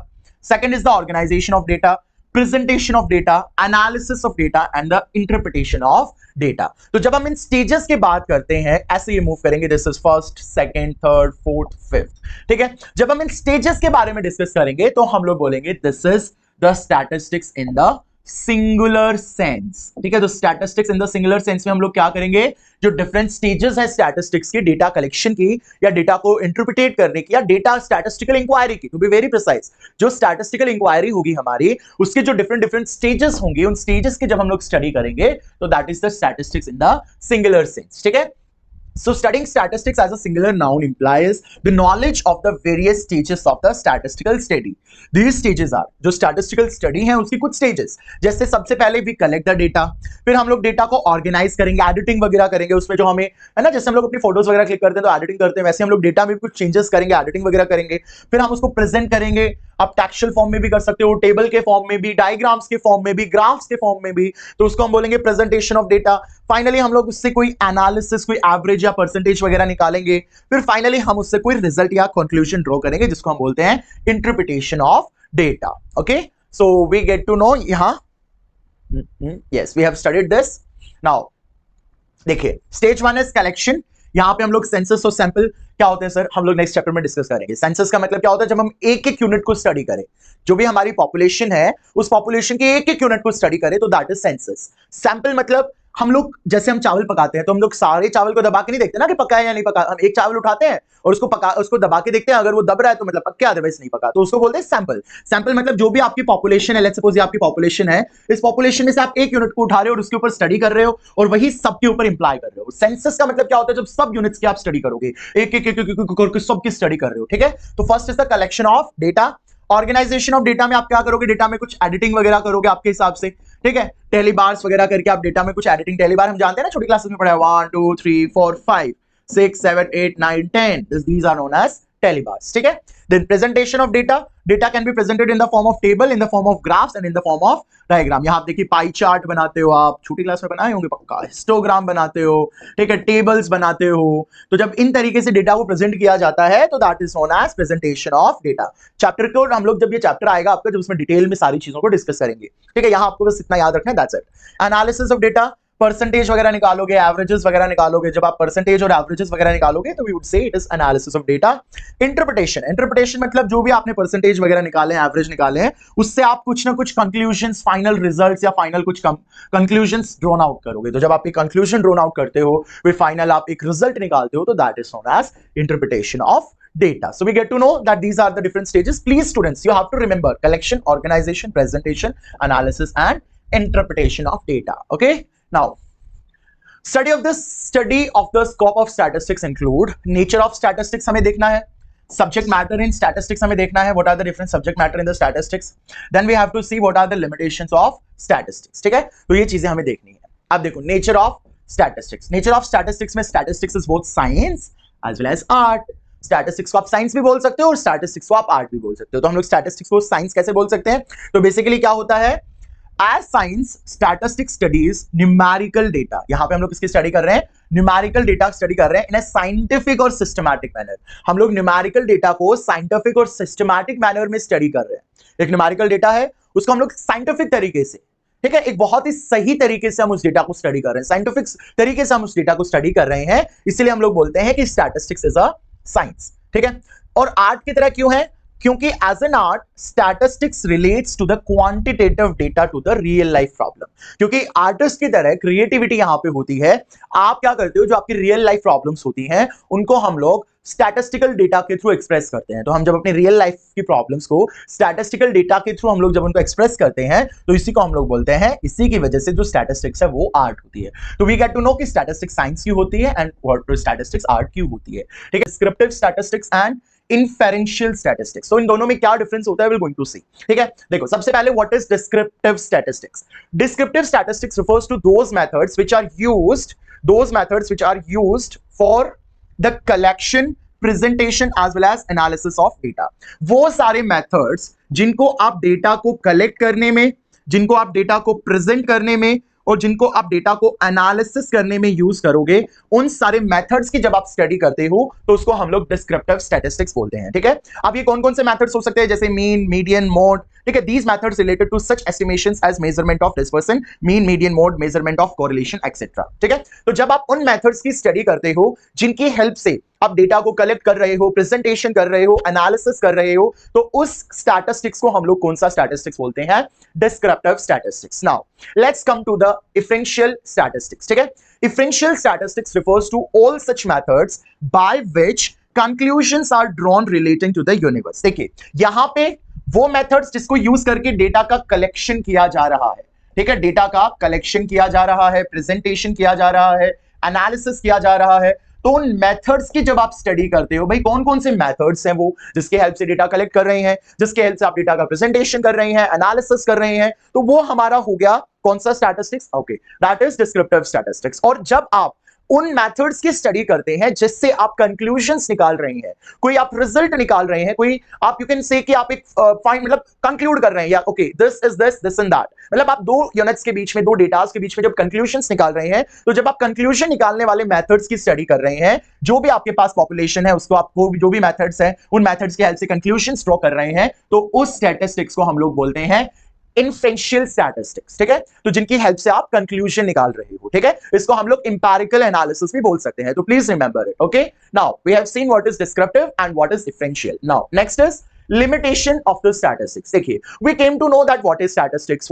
second is the organisation of data, presentation of data, analysis of data and the interpretation of data. तो जब हम इन स्टेजेस की बात करते हैं ऐसे ये मूव करेंगे, this is first, second, third, fourth, fifth, ठीक है। जब हम इन स्टेजेस के बारे में डिस्कस करेंगे तो हम लोग बोलेंगे this is the statistics in the singular sense, ठीक है। तो statistics in the singular sense में हम लोग क्या करेंगे, जो डिफरेंट स्टेजेस है स्टैटिस्टिक्स की, डेटा कलेक्शन की या डेटा को इंटरप्रिटेट करने की या डेटा स्टैटिस्टिकल इंक्वायरी की, टू बी वेरी प्रिसाइज, जो स्टैटिस्टिकल इंक्वायरी होगी हमारी उसके जो डिफरेंट स्टेजेस होंगे, उन स्टेजेस के जब हम लोग स्टडी करेंगे तो that is the statistics in the singular sense, ठीक है। So studying statistics as a singular noun implies the knowledge of the various stages of the statistical study. These stages are, जो statistical study है उसकी कुछ stages, जैसे सबसे पहले we collect the data, फिर हम लोग डेटा को ऑर्गेनाइज करेंगे, एडिटिंग वगैरह करेंगे, उसमें जो हमें है ना, जैसे हम लोग अपनी फोटोज वगैरह क्लिक करते हैं तो एडिटिंग करते हैं, वैसे हम लोग डेटा में भी कुछ चेंजेस करेंगे, एडिटिंग वगैरह करेंगे, फिर हम उसको प्रेजेंट करेंगे, आप टेक्सचुअल फॉर्म में भी कर सकते हो, टेबल के फॉर्म में भी, डायग्राम्स के फॉर्म में भी, ग्राफ्स के फॉर्म में भी, तो उसको हम बोलेंगे प्रेजेंटेशन ऑफ डेटा। फाइनली हम लोग उससे कोई एनालिसिस, कोई एवरेज या परसेंटेज वगैरह निकालेंगे, फिर फाइनली हम उससे कोई रिजल्ट या कंक्लूजन ड्रॉ करेंगे, जिसको हम बोलते हैं interpretation of data. Okay, so we get to know यहां, yes we have studied this. Now देखिए, स्टेज 1 इज कलेक्शन। यहां पे हम लोग सेंसस और सैंपल क्या होते हैं सर, हम लोग नेक्स्ट चैप्टर में डिस्कस करेंगे। सेंसस का मतलब क्या होता है, जब हम एक एक यूनिट को स्टडी करें, जो भी हमारी पॉपुलेशन है उस पॉपुलेशन के एक एक यूनिट को स्टडी करें, तो दैट इज सेंसस। सैंपल मतलब हम लोग, जैसे हम चावल पकाते हैं तो हम लोग सारे चावल को दबा के नहीं देखते ना कि पका है या नहीं पका, हम एक चावल उठाते हैं और उसको दबा के देखते हैं, अगर वो दब रहा है तो मतलब पक गया, अदरवाइज नहीं पका, तो उसको बोलते हैं सैंपल। सैंपल मतलब जो भी आपकी पॉपुलेशन है, लेट्स सपोज ये आपकी पॉपुलेशन है, इस पॉपुलेशन में से आप एक यूनिट को उठा रहे हो और उसके ऊपर स्टडी कर रहे हो और वही सबके ऊपर इंप्लाई कर रहे हो। सेंसस का मतलब क्या होता है, जब सब यूनिट्स की आप स्टडी करोगे, एक एक सबकी स्टडी कर रहे हो, ठीक है। तो first is the collection of data. Organisation of data में आप क्या करोगे, डेटा में कुछ एडिटिंग वगैरह करोगे आपके हिसाब से, ठीक है, टेली बार्स वगैरह करके आप डेटा में कुछ एडिटिंग, टेली बार हम जानते हैं ना, छोटी क्लासेस में पढ़ा है, 1 2 3 4 5 6 7 8 9 10, these are known as telebars, ठीक है। Then presentation of data, data can be presented in the form of table, in the form of graphs and in the form of diagram। यहाँ आप देखिए पाई चार्ट बनाते हो, आप छोटी class में बनाए होंगे पक्का, हिस्टोग्राम बनाते हो, ठीक है, टेबल्स बनाते हो, तो जब इन तरीके से डेटा को प्रेजेंट किया जाता है तो that is known as presentation of data. Chapter को हम लोग, जब ये चैप्टर आएगा आपका, जब उसमें डिटेल में सारी चीजों को डिस्कस करेंगे, ठीक है, यहाँ आपको बस इतना याद रखना है, that's it. Analysis of data, percentage वगैरह निकालोगे, एवरेजेस वगैरह निकालोगे, जब आप परसेंटेज और एवरेजेस वगैरह निकालोगे तो we would say it is analysis of data. Interpretation, interpretation मतलब जो भी आपने परसेंटेज वगैरह निकाले हैं, एवरेज निकाले हैं, उससे आप कुछ ना कुछ कंक्लूजन्स, फाइनल रिजल्ट्स या फाइनल कुछ कंक्लूजन्स ड्रॉन आउट करोगे। तो जब आप एक कंक्लूजन ड्रॉन आउट करते हो, फिर फाइनल आप एक रिजल्ट निकालते हो, तो that is known as interpretation of data. So we get to know that these are the different stages. Please students, you have to remember collection, organization, presentation, analysis and interpretation of data. Okay, now study of the scope of statistics include nature of statistics हमें देखना है, subject matter in statistics हमें देखना है, what are the different subject matter in the statistics, then we have to see what are the limitations of statistics, ठीक है। तो ये चीजें हमें देखनी है। अब देखो nature of statistics, nature of statistics में statistics is both science as well as art। Statistics को आप साइंस भी बोल सकते हो और स्टैटिस्टिक्स को आप आर्ट भी बोल सकते हो। तो हम लोग स्टैटिस्टिक्स को साइंस कैसे बोल सकते हैं, तो बेसिकली क्या होता है, as science statistics studies numerical data. यहां पे हम लोग किसकी स्टडी कर रहे हैं, न्यूमेरिकल डेटा स्टडी कर रहे हैं इन अ साइंटिफिक और सिस्टमैटिक मैनर। हम लोग न्यूमेरिकल डेटा को साइंटिफिक और सिस्टमैटिक मैनर में स्टडी कर रहे हैं। एक न्यूमेरिकल डेटा है, उसको हम लोग साइंटिफिक तरीके से, ठीक है, एक बहुत ही सही तरीके से हम उस डेटा को स्टडी कर रहे हैं, साइंटिफिक तरीके से हम उस डेटा को स्टडी कर रहे हैं, इसलिए हम लोग बोलते हैं कि स्टैटिस्टिक्स इज अ साइंस, ठीक है। और आर्ट की तरह क्यों है, क्योंकि as an art statistics relates to the quantitative data to the real life problem. क्योंकि आर्टिस्ट की तरह क्रिएटिविटी यहां पे होती है, आप क्या करते हो, जो आपकी रियल लाइफ प्रॉब्लम्स होती हैं उनको हम लोग स्टैटिस्टिकल डेटा के थ्रू एक्सप्रेस करते हैं। तो हम जब अपनी रियल लाइफ की प्रॉब्लम्स को स्टैटिस्टिकल डेटा के थ्रू हम लोग जब उनको एक्सप्रेस करते हैं, तो इसी को हम लोग बोलते हैं, इसी की वजह से जो स्टैटिस्टिक्स है वो आर्ट होती है। तो वी गेट टू नो कि स्टैटिस्टिक्स साइंस की होती है एंड व्हाट स्टैटिस्टिक्स आर्ट की होती है, ठीक है। Descriptive statistics and inferential statistics, तो इन दोनों में क्या डिफरेंस होता है, we will going to see, ठीक है। देखो सबसे पहले what is descriptive statistics. Descriptive statistics refers to those methods which are used for the collection, presentation as well as analysis of data. वो सारे मेथड्स जिनको आप डेटा को कलेक्ट करने में, जिनको आप डेटा को प्रेजेंट करने में और जिनको आप डेटा को एनालिसिस करने में यूज करोगे, उन सारे मेथड्स की जब आप स्टडी करते हो तो उसको हम लोग डिस्क्रिप्टिव स्टैटिस्टिक्स बोलते हैं, ठीक है। अब ये कौन कौन से मेथड्स हो सकते हैं, जैसे मीन, मीडियन, मोड, ठीक है। These methods related to such estimations as measurement of dispersion, mean, median, mode, measurement of correlation etcetera, ठीक है। तो जब आप उन मेथड्स की स्टडी करते हो जिनकी हेल्प से आप डेटा को कलेक्ट कर रहे हो, प्रेजेंटेशन कर रहे हो, एनालिसिस कर रहे हो, तो उस स्टैटिस्टिक्स को हम लोग कौन सा स्टैटिस्टिक्स बोलते हैं, descriptive statistics. Now let's come to the inferential statistics, ठीक है। Inferential statistics refers to all such methods by which conclusions are drawn relating to the universe. देखिए यहां पे वो मेथड्स जिसको यूज करके डेटा का कलेक्शन किया जा रहा है, ठीक है, डेटा का कलेक्शन किया जा रहा है, प्रेजेंटेशन किया जा रहा है, एनालिसिस किया जा रहा है, तो उन मेथड्स की जब आप स्टडी करते हो, भाई कौन कौन से मेथड्स हैं वो जिसके हेल्प से डेटा कलेक्ट कर रहे हैं, जिसके हेल्प से आप डेटा का प्रेजेंटेशन कर रहे हैं, एनालिसिस कर रहे हैं, तो वो हमारा हो गया कौन सा statistics, okay, that is descriptive statistics. और जब आप उन मेथड्स की स्टडी करते हैं जिससे आप कंक्लूजन्स निकाल रहे हैं, कोई आप रिजल्ट निकाल रहे हैं, कोई आप यू कैन से कि आप एक फाइंड मतलब कंक्लूड कर रहे हैं, या okay this is this and that, मतलब आप दो यूनिट्स के बीच में, दो डेटास के बीच में जब कंक्लूजन्स निकाल रहे हैं, तो जब आप कंक्लूजन निकालने वाले मेथड्स की स्टडी कर रहे हैं, जो भी आपके पास पॉपुलेशन है उसको आपको जो भी मेथड्स है उन मेथड्स की हेल्प से कंक्लूजन्स ड्रॉ कर रहे हैं, तो उस स्टैटिस्टिक्स को हम लोग बोलते हैं इन्फरेंशियल स्टैटिस्टिक्स, ठीक है, तो जिनकी हेल्प से आप कंक्लूजन निकाल रहे हो, ठीक है, इसको हम लोग इंपैरिकल एनालिसिस भी बोल सकते हैं, तो please remember it, okay. Now we have seen what is descriptive and what is differential. Now next is limitation of the statistics. देखिए, we came to know that what is statistics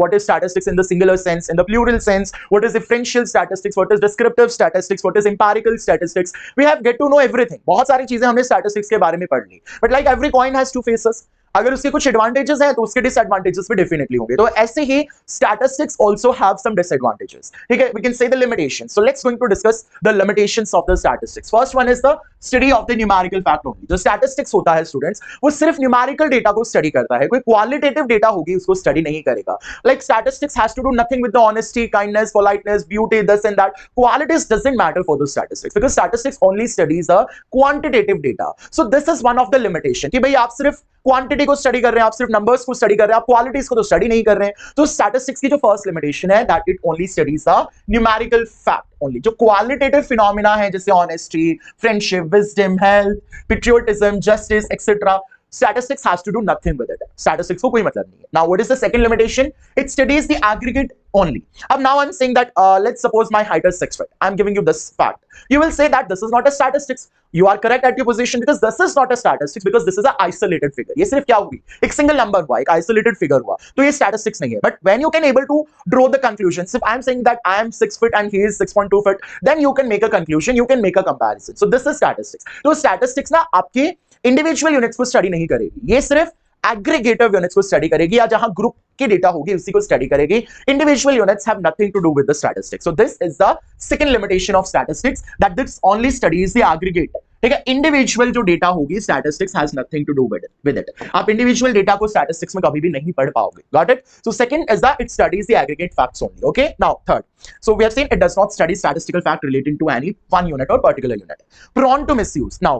in the singular sense, in the plural sense, what is differential statistics, what is descriptive statistics, what is empirical statistics. We have get to know everything. बहुत सारी चीजें हमने statistics के बारे में पढ़ ली, but like every coin has two faces. अगर उसके कुछ एडवांटेजेस हैं तो उसके डिसएडवांटेजेस भी डेफिनेटली होंगे, तो ऐसे ही statistics also have some disadvantages, ठीक है, we can say the limitations. So let's going to discuss the limitations of the statistics. First one is the study of the numerical fact only. जो statistics होता है students, वो सिर्फ numerical data को study करता है, कोई क्वालिटेटिव डेटा होगी उसको स्टडी नहीं करेगा। Like statistics has to do nothing with the honesty, kindness, politeness, beauty, this and that. Qualities doesn't matter for the statistics because statistics only studies the quantitative data. So this is one of the limitation कि भाई आप सिर्फ quantity को study कर रहे हैं, आप सिर्फ नंबर्स को स्टडी कर रहे हैं, आप क्वालिटीज को तो स्टडी नहीं कर रहे हैं। तो स्टैटिस्टिक्स की जो फर्स्ट लिमिटेशन है that it only studies the numerical fact only. जो क्वालिटेटिव फिनोमेना है जैसे honesty, friendship, wisdom, health, patriotism, justice etcetera, statistics has to do nothing with it. Statistics को कोई मतलब नहीं है. Now what is the second limitation? It studies the aggregate only. अब now I'm saying that let's suppose my height is 6 feet. I'm giving you this fact. You will say that this is not a statistics. You are correct at your position because this is not a statistics because this is a isolated figure. ये सिर्फ क्या हुई? एक single number हुआ, एक isolated figure हुआ. तो ये statistics नहीं है. But when you can able to draw the conclusions, if I'm saying that I am 6 feet and he is 6.2 feet, then you can make a conclusion. You can make a comparison. So this is statistics. तो statistics ना आपके individual units को study नहीं करेगी, ये सिर्फ aggregative units को study करेगी, या जहां ग्रुप की डेटा होगी उसी को स्टडी करेगी. Individual units have nothing to do with the statistics. So this is the second limitation of statistics, that this only studies the aggregate. ठीक है, इंडिविजुअल जो डेटा होगी statistics has nothing to do with it. आप individual data को statistics में कभी भी नहीं पढ़ पाओगे. Got it? So second is that it studies the aggregate facts only. Okay, now third, so we have seen it does not study statistical fact relating to any one unit or particular unit. Prone to misuse. Now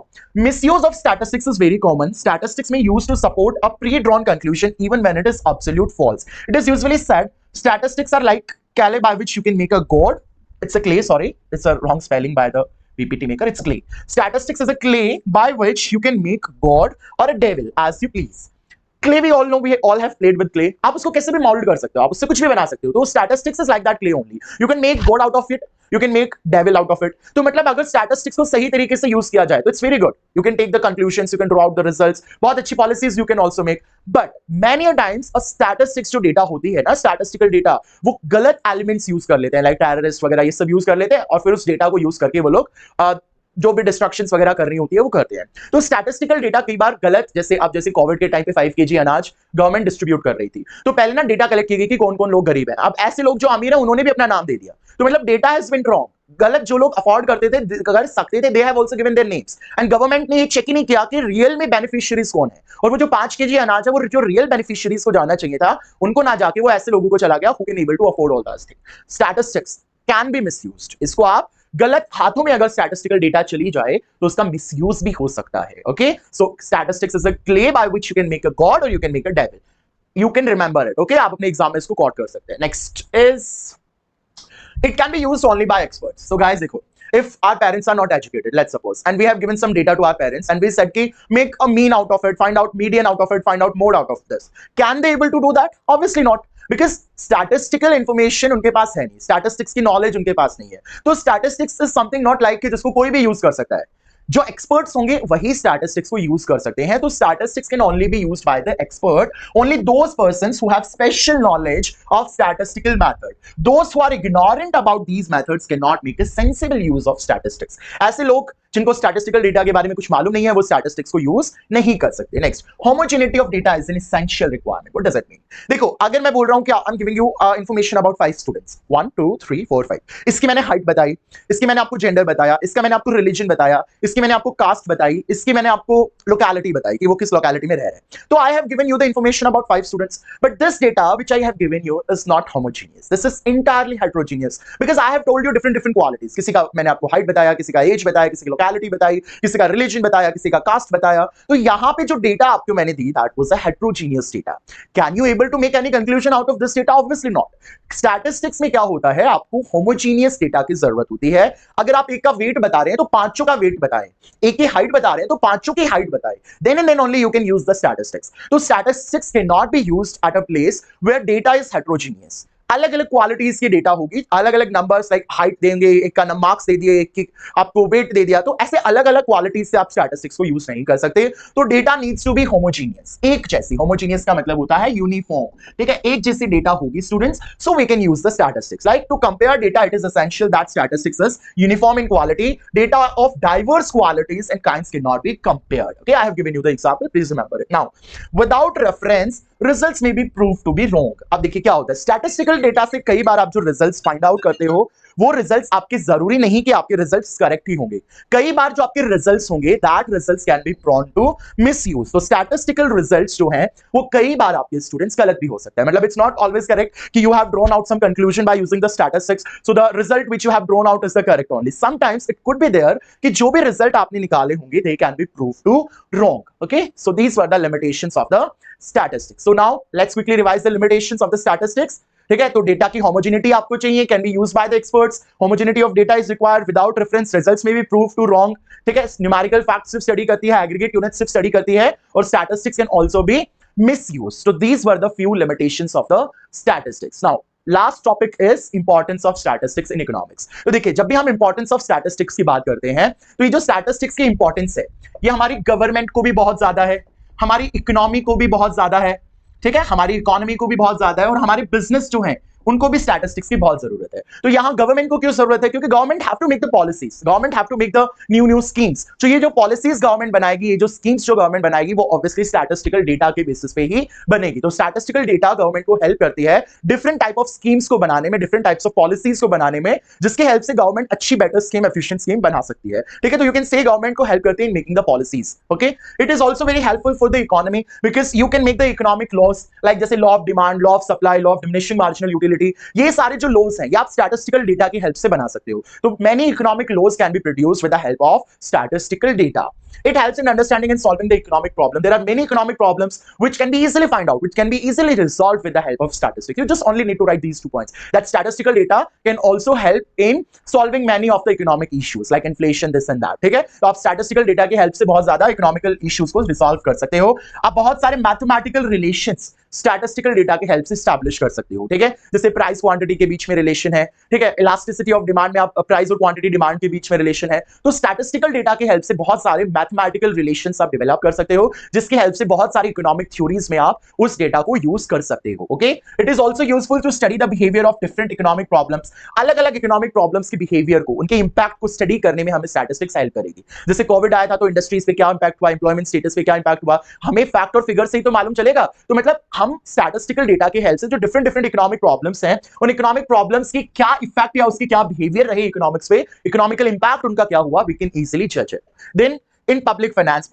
misuse of statistics is very common. Statistics may used to support a pre-drawn conclusion even when it is absolute false. It is usually said statistics are like clay by which you can make a god. It's a clay, sorry, it's a wrong spelling by the PPT maker. It's clay. Statistics is a clay by which you can make god or a devil as you please. Clay we all know, we all have played with clay. आप उसको कैसे भी mould कर सकते हो, आप उससे कुछ भी बना सकते हो. तो statistics is like that clay only. You can make God out of it, you can make devil out of it. तो मतलब अगर statistics को सही तरीके से यूज किया जाए तो it's very good. You can take the conclusions, you can draw out the results. बहुत अच्छी policies you can also make. But many a times a statistics जो डेटा होती है ना, statistical data, वो गलत elements यूज कर लेते हैं, like terrorist वगैरह ये सब यूज कर लेते हैं, और फिर उस डेटा को यूज करके वो लोग जो भी डिस्ट्रक्शंस वगैरह करनी होती है वो करते हैं. तो स्टैटिस्टिकल डेटा कई बार गलत, जैसे कोविड के टाइम पे 5 kg अनाज गवर्नमेंट डिस्ट्रीब्यूट कर रही थी, तो पहले ना डेटा कलेक्ट की गई कि कौन कौन लोग गरीब हैं. अब ऐसे लोग जो अमीर हैं उन्होंने भी अपना नाम दे दिया, तो मतलब डेटा हैज बीन रॉन्ग. गलत जो लोग अफोर्ड करते थे, कर सकते थे, they have also given their names, and government ने ये चेक ही नहीं किया कि रियल में बेनिफिशियरीज कौन है. और वो जो 5 kg अनाज है वो जो रियल बेनिफिशियरीज को जाना चाहिए था उनको ना जाके वो ऐसे लोगों को चला गया who can able to afford all these things. Statistics can be misused. इसको आप गलत हाथों में अगर स्टैटिस्टिकल डेटा चली जाए तो उसका मिसयूज भी हो सकता है. Okay, so statistics is a clay by which you can make a god or you can make a devil. You can remember it. Okay, आप अपने एग्जाम में इसको कोट कर सकते हैं. Next is it can be used only by experts. So guys देखो, if our parents are not educated, let's suppose, and we have given some data to our parents and we said ki make a mean out of it, find out median out of it, find out mode out of this, can they able to do that? Obviously not, because statistical information उनके पास है नहीं, statistics की knowledge उनके पास नहीं है. तो statistics is something not like कि जिसको कोई भी यूज कर सकता है. जो एक्सपर्ट्स होंगे वही स्टैटिस्टिक्स को यूज कर सकते हैं. तो statistics can only be used by the expert. Only those persons who have special knowledge of statistical method. Those who are ignorant about these methods can not make a sensible use of statistics. ऐसे लोग जिनको statistical data के बारे में कुछ मालूम नहीं है वो स्टैटिस्टिक्स को यूज नहीं कर सकते। Next, homogeneity of data is an essential requirement. What does it mean? देखो, अगर मैं बोल रहा हूं कि I am giving you information about 5 students, 1 2 3 4 5, इसकी मैंने हाइट बताई, इसकी मैंने आपको जेंडर बताया, इसका मैंने आपको रिलीजन बताया, इसकी मैंने आपको कास्ट बताई, इसकी मैंने आपको लोकेलिटी बताई कि वो किस लोकेलिटी में रह रहे हैं। तो आई have given you the information about 5 students, but this data which I have given you is not homogeneous, this is entirely heterogeneous because I have told you different different qualities. किसी का मैंने आपको height बताया, किसी का as बताया, किसी की लोकेलिटी बताई, किसी का रिलीजन बताया, किसी का कास्ट बताया। तो यहां पे जो डेटा आपको मैंने दी that was a heterogeneous data. Can you able to make any conclusion out of this data? Obviously not. Statistics में क्या होता है, आपको होमोजेनियस डेटा की जरूरत होती है। अगर आप एक का वेट बता रहे हैं तो पांचों का वेट बताएं, एक की हाइट बता रहे हैं तो पांचों की हाइट बताएं, then and then only you can use the statistics. तो statistics can not be used at a place where data is heterogeneous. अलग अलग क्वालिटीज की डेटा होगी, अलग अलग नंबर्स लाइक हाइट देंगे, एक का मार्क्स दे दिए, एक की आपको वेट दे दिया, तो ऐसे अलग अलग क्वालिटीज से आप स्टैटिस्टिक्स को यूज नहीं कर सकते। तो data needs to be homogeneous, एक जैसी। होमोजेनियस का मतलब होता है यूनिफॉर्म, ठीक है, एक जैसी डेटा होगी students, so we can use the statistics. Like to compare data it is essential that statistics is uniform in quality, data of diverse qualities and kinds can not be compared. Okay, I have given you the example, please remember it. Now without reference results में be prove to be wrong. अब देखिए क्या होता है, statistical data से कई बार आप जो रिजल्ट्स फाइंड आउट करते हो वो रिजल्ट्स आपके जरूरी नहीं कि आपके रिजल्ट्स करेक्ट ही होंगे। कई बार जो आपके रिजल्ट्स होंगे that results can be prone to misuse. तो स्टैटिस्टिकल रिजल्ट्स जो हैं वो कई बार आपके स्टूडेंट्स गलत भी हो सकते हैं। मतलब इट्स नॉट ऑलवेज करेक्ट कि you have drawn out some conclusion by using the statistics, so the result which you have drawn out is the correct only. Sometimes it could be there कि जो भी रिजल्ट आपने निकाले होंगे they can be prove to wrong. Okay, so these were the limitations of the statistics. So now let's quickly revise the limitations of the statistics. ठीक है, तो डेटा की होमोजेनिटी आपको चाहिए, can be used by the experts. Homogeneity of data is required, without reference results में भी prove to wrong. ठीक है, न्यूमेरिकल फैक्ट्स सिर्फ स्टडी करती है, एग्रीगेट यूनिट सिर्फ स्टडी करती है, और statistics can also be misused. So these were the few limitations of the statistics. Now last topic is importance of statistics in economics. तो देखिए, जब भी हम इंपॉर्टेंस ऑफ स्टैटिस्टिक्स की बात करते हैं तो ये जो स्टैटिस्टिक्स की इंपॉर्टेंस है ये हमारी गवर्नमेंट को भी बहुत ज्यादा है, हमारी इकोनॉमी को भी बहुत ज्यादा है, ठीक है, हमारी इकोनॉमी को भी बहुत ज्यादा है, और हमारे बिजनेस जो हैं उनको भी स्टैटिस्टिक्स की बहुत जरूरत है। तो यहां गवर्नमेंट को क्यों जरूरत है? क्योंकि government have to make the policies, government have to make the new schemes. तो ये जो पॉलिसीज गवर्नमेंट बनाएगी, ये जो स्कीम्स जो गवर्नमेंट बनाएगी वो ऑब्वियसली स्टैटिस्टिकल डेटा के बेसिस पे ही बनेगी। तो स्टैटिस्टिकल डेटा गवर्नमेंट को हेल्प करती है डिफरेंट टाइप ऑफ स्कीम्स को बनाने में, डिफरेंट टाइप्स ऑफ पॉलिसीज को बनाने में, जिसके हेल्प से गवर्नमेंट अच्छी बेटर स्कीम, एफिशिएंट स्कीम बना सकती है। ठीक है, तो यू कैन से गवर्नमेंट को हेल्प करती है in making the policies. Okay, it is also very helpful for the economy because you can make the economic laws, like जैसे law of demand, law of supply, law of diminishing marginal utility, ये सारे जो laws हैं ये आप statistical data की help से बना सकते हो। तो many economic laws can be produced with the help of statistical data. It helps in understanding and solving the economic problem. There are many economic problems which can be easily found out, which can be easily resolved with the help of statistics. You just only need to write these 2 points. That statistical data can also help in solving many of the economic issues like inflation, this and that. ठीक है, तो आप statistical data की help से बहुत ज्यादा economical issues को resolve कर सकते हो। आप बहुत सारे mathematical relations स्टैटिस्टिकल डेटा की हेल्प से स्टैब्लिश कर सकते हो। ठीक है, जैसे प्राइस क्वांटिटी के बीच में रिलेशन है, ठीक है, इलास्टिसिटी ऑफ डिमांड में आप प्राइस और क्वांटिटी डिमांड के बीच में रिलेशन है, तो स्टैटिस्टिकल डेटा की हेल्प से बहुत सारे मैथमेटिकल रिलेशंस आप डेवलप कर सकते हो, जिसकी हेल्प से बहुत सारी इकोनॉमिक थ्योरीज में आप उस डेटा को यूज कर सकते हो। Okay, it is also useful to study the behaviour of different economic problems. अलग अलग इकोनॉमिक प्रॉब्लम्स के बिहेवियर को, उनके इंपैक्ट को स्टडी करने में हमें स्टैटिस्टिक्स हेल्प करेगी। जैसे कोविड आया था तो इंडस्ट्रीज पे क्या इंपैक्ट हुआ, एम्प्लॉयमेंट स्टेटस पे क्या इंपैक्ट हुआ, हमें फैक्ट और फिगर से ही तो मालूम चलेगा। तो मतलब हम स्टैटिस्टिकल डेटा की हेल्प से जो डिफरेंट इकोनॉमिक प्रॉब्लम्स हैं, उन इकोनॉमिक प्रॉब्लम्स की क्या इफेक्ट या उसकी क्या बिहेवियर रहे इकोनॉमिक्स पे, इकोनॉमिकल इंपैक्ट उनका क्या हुआ, वी कैन इजीली जज it. Then in public finance,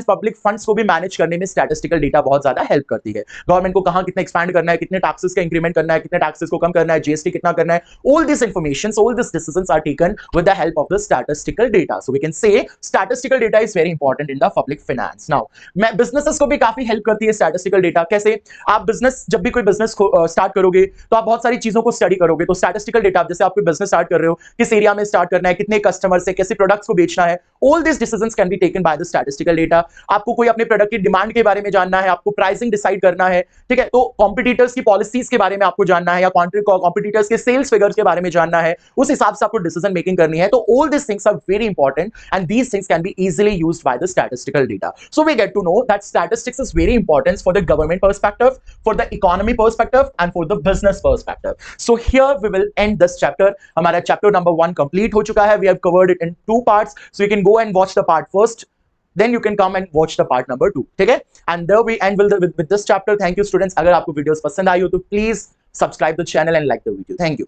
public funds को भी मैनेज करने में स्टैटिस्टिकल डेटा बहुत ज्यादा हेल्प करती है। गवर्नमेंट को कहां कितना एक्सपैंड करना है, कितने टैक्सेस का इंक्रीमेंट करना है, कितने टैक्सेस को कम करना है, जीएसटी कितना करना है, all this information, all this decisions are taken with the help of the statistical data. So we can say statistical data is very important in the public finance. Now मैं businesses को भी काफी help करती है statistical data. कैसे? आप business, जब भी कोई बिजनेस स्टार्ट करोगे तो आप बहुत सारी चीजों को स्टडी करोगे। तो स्टैटिस्टिकल डेटा, जैसे आप कोई बिजनेस स्टार्ट कर रहे हो, किस एरिया में स्टार्ट करना है, कितने कस्टमर्स है, कैसे प्रोडक्ट्स को बेचना है, all this decisions can be taken by the statistical data. आपको कोई अपने प्रोडक्ट की डिमांड के बारे में जानना है, आपको प्राइसिंग डिसाइड करना है, ठीक है, तो कॉम्पिटिटर्स की पॉलिसीज के बारे में आपको जानना है, या कॉम्पिटिटर्स के सेल्स फिगर्स के बारे में जानना है, उस हिसाब से आपको डिसीजन मेकिंग करनी है। तो all this things are very important and these things can be easily used by the statistical data. So we get to know that statistics is very important for the government perspective, for the economy perspective and for the business perspective. So here we will end this chapter. हमारा chapter number 1 complete हो चुका है। We have covered it in 2 parts, so you can go and watch the part first, then you can come and watch the part number 2, ठीक है? And there we end with this chapter. Thank you students. अगर आपको videos पसंद आई हो तो please subscribe the channel and like the video. Thank you.